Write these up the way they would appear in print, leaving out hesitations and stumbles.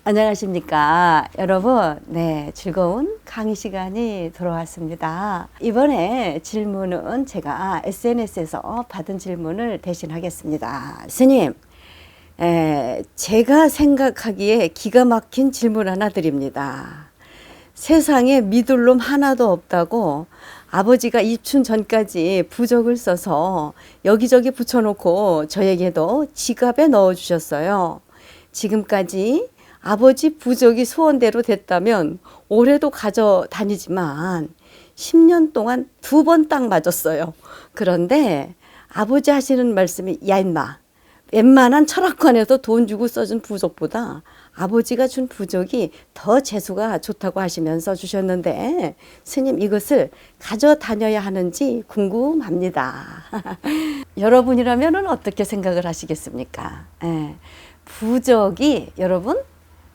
안녕하십니까 여러분. 네, 즐거운 강의 시간이 돌아왔습니다. 이번에 질문은 제가 SNS에서 받은 질문을 대신하겠습니다. 스님, 제가 생각하기에 기가 막힌 질문 하나 드립니다. 세상에 믿을 놈 하나도 없다고 아버지가 입춘 전까지 부적을 써서 여기저기 붙여놓고 저에게도 지갑에 넣어주셨어요. 지금까지 아버지 부적이 소원대로 됐다면 올해도 가져다니지만 10년 동안 2번 딱 맞았어요. 그런데 아버지 하시는 말씀이 야 임마, 웬만한 철학관에서 돈 주고 써준 부적보다 아버지가 준 부적이 더 재수가 좋다고 하시면서 주셨는데 스님 이것을 가져다녀야 하는지 궁금합니다. 여러분이라면 어떻게 생각을 하시겠습니까? 부적이 여러분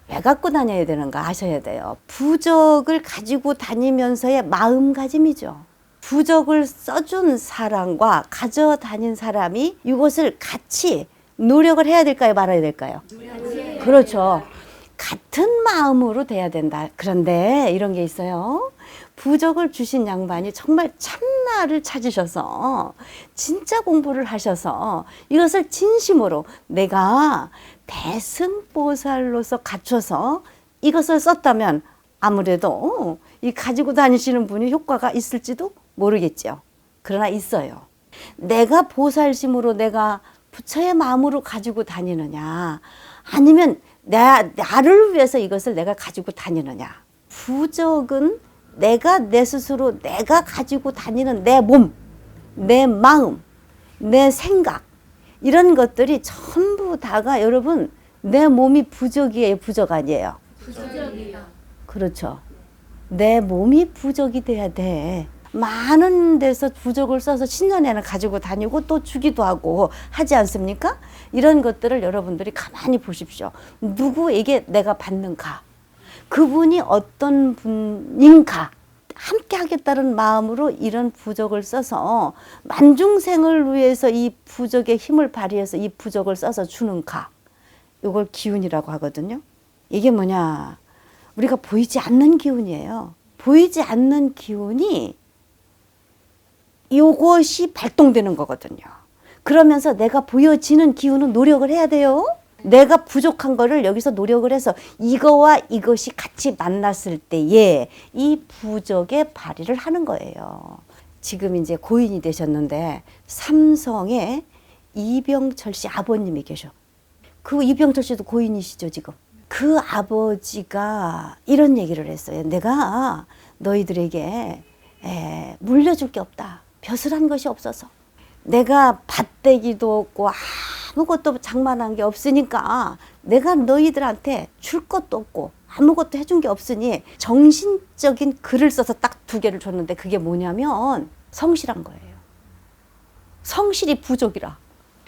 왜 갖고 다녀야 되는가 아셔야 돼요. 부적을 가지고 다니면서의 마음가짐이죠. 부적을 써준 사람과 가져다닌 사람이 이것을 같이 노력을 해야 될까요? 말아야 될까요? 그렇죠. 같은 마음으로 돼야 된다. 그런데 이런 게 있어요. 부적을 주신 양반이 정말 참나를 찾으셔서 진짜 공부를 하셔서 이것을 진심으로 내가 대승보살로서 갖춰서 이것을 썼다면 아무래도 이 가지고 다니시는 분이 효과가 있을지도 모르겠죠. 그러나 있어요. 내가 보살심으로 내가 부처의 마음으로 가지고 다니느냐 아니면 나를 위해서 이것을 내가 가지고 다니느냐. 부적은 내가 내 스스로 내가 가지고 다니는 내 몸, 내 마음, 내 생각 이런 것들이 전부 다가 여러분 내 몸이 부적이에요? 부적 아니에요? 부적이요. 그렇죠. 내 몸이 부적이 돼야 돼. 많은 데서 부적을 써서 신년에는 가지고 다니고 또 주기도 하고 하지 않습니까? 이런 것들을 여러분들이 가만히 보십시오. 누구에게 내가 받는가? 그분이 어떤 분인가? 함께 하겠다는 마음으로 이런 부적을 써서 만중생을 위해서 이 부적의 힘을 발휘해서 이 부적을 써서 주는가? 이걸 기운이라고 하거든요. 이게 뭐냐? 우리가 보이지 않는 기운이에요. 보이지 않는 기운이 이것이 발동되는 거거든요. 그러면서 내가 보여지는 기운은 노력을 해야 돼요. 내가 부족한 거를 여기서 노력을 해서 이거와 이것이 같이 만났을 때에 이 부적의 발휘를 하는 거예요. 지금 이제 고인이 되셨는데 삼성에 이병철 씨 아버님이 계셔. 그 이병철 씨도 고인이시죠 지금. 그 아버지가 이런 얘기를 했어요. 내가 너희들에게 물려줄 게 없다. 벼슬한 것이 없어서. 내가 밭대기도 없고 아무것도 장만한 게 없으니까 내가 너희들한테 줄 것도 없고 아무것도 해준 게 없으니 정신적인 글을 써서 딱 2개를 줬는데 그게 뭐냐면 성실한 거예요. 성실이 부족이라.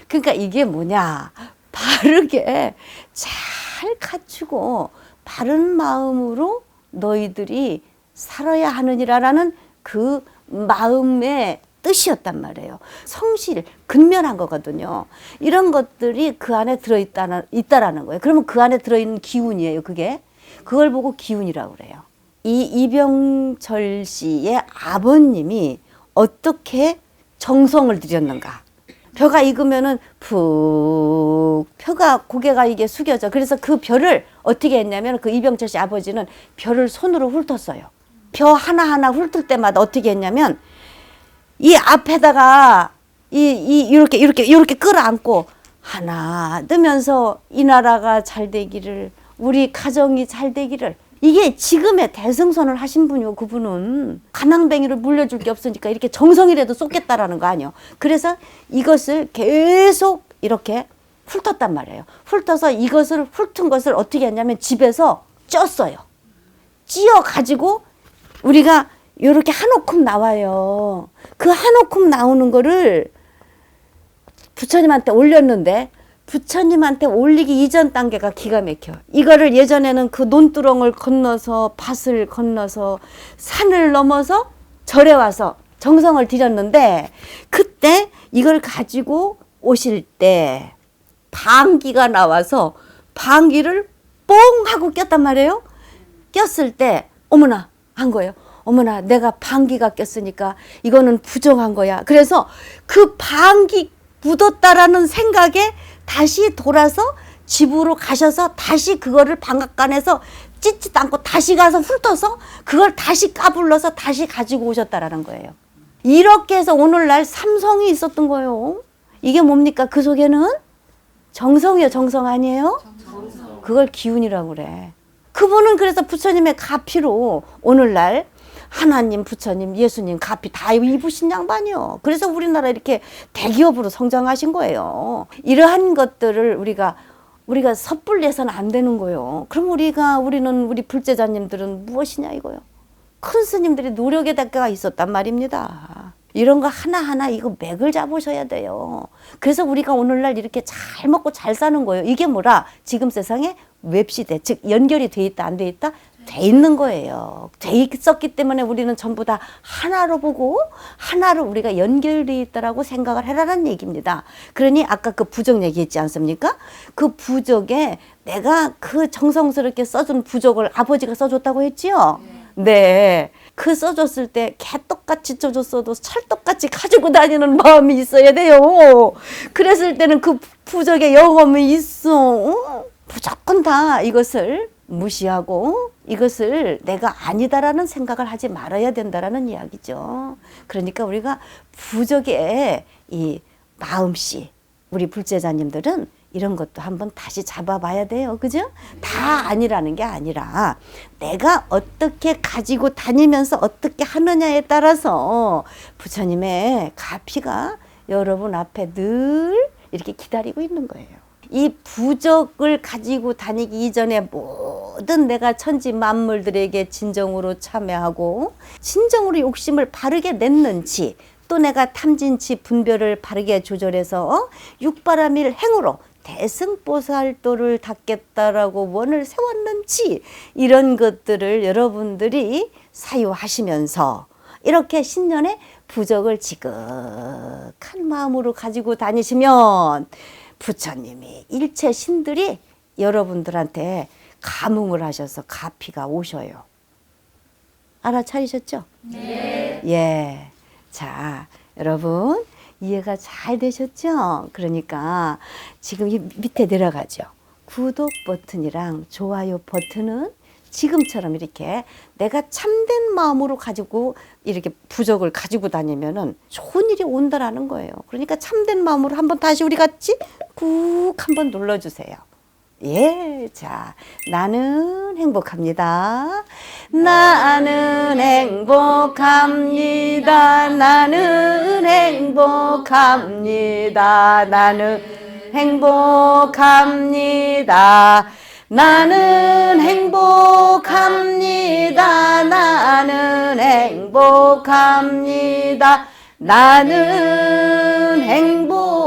그러니까 이게 뭐냐. 바르게 잘 갖추고 바른 마음으로 너희들이 살아야 하느니라라는 그 마음의 뜻이었단 말이에요. 성실, 근면한 거거든요. 이런 것들이 그 안에 있다라는 거예요. 그러면 그 안에 들어있는 기운이에요, 그게. 그걸 보고 기운이라고 그래요. 이 이병철 씨의 아버님이 어떻게 정성을 들였는가. 벼가 익으면은 벼가 고개가 이게 숙여져. 그래서 그 벼를 어떻게 했냐면 그 이병철 씨 아버지는 벼를 손으로 훑었어요. 벼 하나하나 훑을 때마다 어떻게 했냐면 이 앞에다가 이렇게 끌어안고 하나 넣으면서 이 나라가 잘 되기를 우리 가정이 잘 되기를 이게 지금의 대승선을 하신 분이요. 그분은 가난뱅이를 물려줄 게 없으니까 이렇게 정성이라도 쏟겠다라는 거 아니에요. 그래서 이것을 계속 이렇게 훑었단 말이에요. 훑어서 이것을 훑은 것을 어떻게 했냐면 집에서 쪘어요. 찧어 가지고 우리가 이렇게 한 오큼 나와요. 그 한 오큼 나오는 거를 부처님한테 올렸는데 부처님한테 올리기 이전 단계가 기가 막혀. 이거를 예전에는 그 논두렁을 건너서 밭을 건너서 산을 넘어서 절에 와서 정성을 들였는데 그때 이걸 가지고 오실 때 방귀가 나와서 방귀를 퐁 하고 꼈단 말이에요. 꼈을 때 어머나 한 거예요. 어머나 내가 방귀가 꼈으니까 이거는 부정한 거야. 그래서 그 방귀 묻었다라는 생각에 다시 돌아서 집으로 가셔서 다시 그거를 방앗간에서 찢지도 않고 다시 가서 훑어서 그걸 다시 까불러서 다시 가지고 오셨다라는 거예요. 이렇게 해서 오늘날 삼성이 있었던 거예요. 이게 뭡니까? 그 속에는 정성이요, 정성 아니에요? 정성. 그걸 기운이라고 그래. 그분은 그래서 부처님의 가피로 오늘날 하나님, 부처님, 예수님 가피 다 입으신 양반이요. 그래서 우리나라 이렇게 대기업으로 성장하신 거예요. 이러한 것들을 우리가 섣불리해서는 안 되는 거예요. 그럼 우리 불제자님들은 무엇이냐 이거요. 큰 스님들이 노력의 대가가 있었단 말입니다. 이런 거 하나하나 이거 맥을 잡으셔야 돼요. 그래서 우리가 오늘날 이렇게 잘 먹고 잘 사는 거예요. 이게 뭐라? 지금 세상에 웹시대, 즉 연결이 돼 있다 안 돼 있다? 돼 있는 거예요. 돼 있었기 때문에 우리는 전부 다 하나로 보고 하나로 우리가 연결돼 있다라고 생각을 해라는 얘기입니다. 그러니 아까 그 부적 얘기했지 않습니까? 그 부적에 내가 그 정성스럽게 써준 부적을 아버지가 써줬다고 했지요? 네. 그 써줬을 때 개떡같이 써줬어도 찰떡같이 가지고 다니는 마음이 있어야 돼요. 그랬을 때는 그 부적에 영험이 있어. 무조건 다 이것을 무시하고 이것을 내가 아니다라는 생각을 하지 말아야 된다라는 이야기죠. 그러니까 우리가 부적의 이 마음씨, 우리 불제자님들은 이런 것도 한번 다시 잡아봐야 돼요. 그죠? 다 아니라는 게 아니라 내가 어떻게 가지고 다니면서 어떻게 하느냐에 따라서 부처님의 가피가 여러분 앞에 늘 이렇게 기다리고 있는 거예요. 이 부적을 가지고 다니기 이전에 모든 내가 천지 만물들에게 진정으로 참여하고 진정으로 욕심을 바르게 냈는지 또 내가 탐진치 분별을 바르게 조절해서 육바라밀 행으로 대승보살도를 닦겠다라고 원을 세웠는지 이런 것들을 여러분들이 사유하시면서 이렇게 신년에 부적을 지극한 마음으로 가지고 다니시면 부처님이 일체 신들이 여러분들한테 감흥을 하셔서 가피가 오셔요. 알아차리셨죠? 네. 예. 자, 여러분 이해가 잘 되셨죠? 그러니까 지금 이 밑에 내려가죠. 구독 버튼이랑 좋아요 버튼은 지금처럼 이렇게 내가 참된 마음으로 가지고 이렇게 부적을 가지고 다니면은 좋은 일이 온다라는 거예요. 그러니까 참된 마음으로 한번 다시 우리 같이 꾹 한번 눌러주세요. 예, 자, 나는 행복합니다. 나는 행복합니다. 나는 행복합니다. 나는 행복합니다. 나는 행복합니다. 나는 행복합니다. 나는 행복합니다.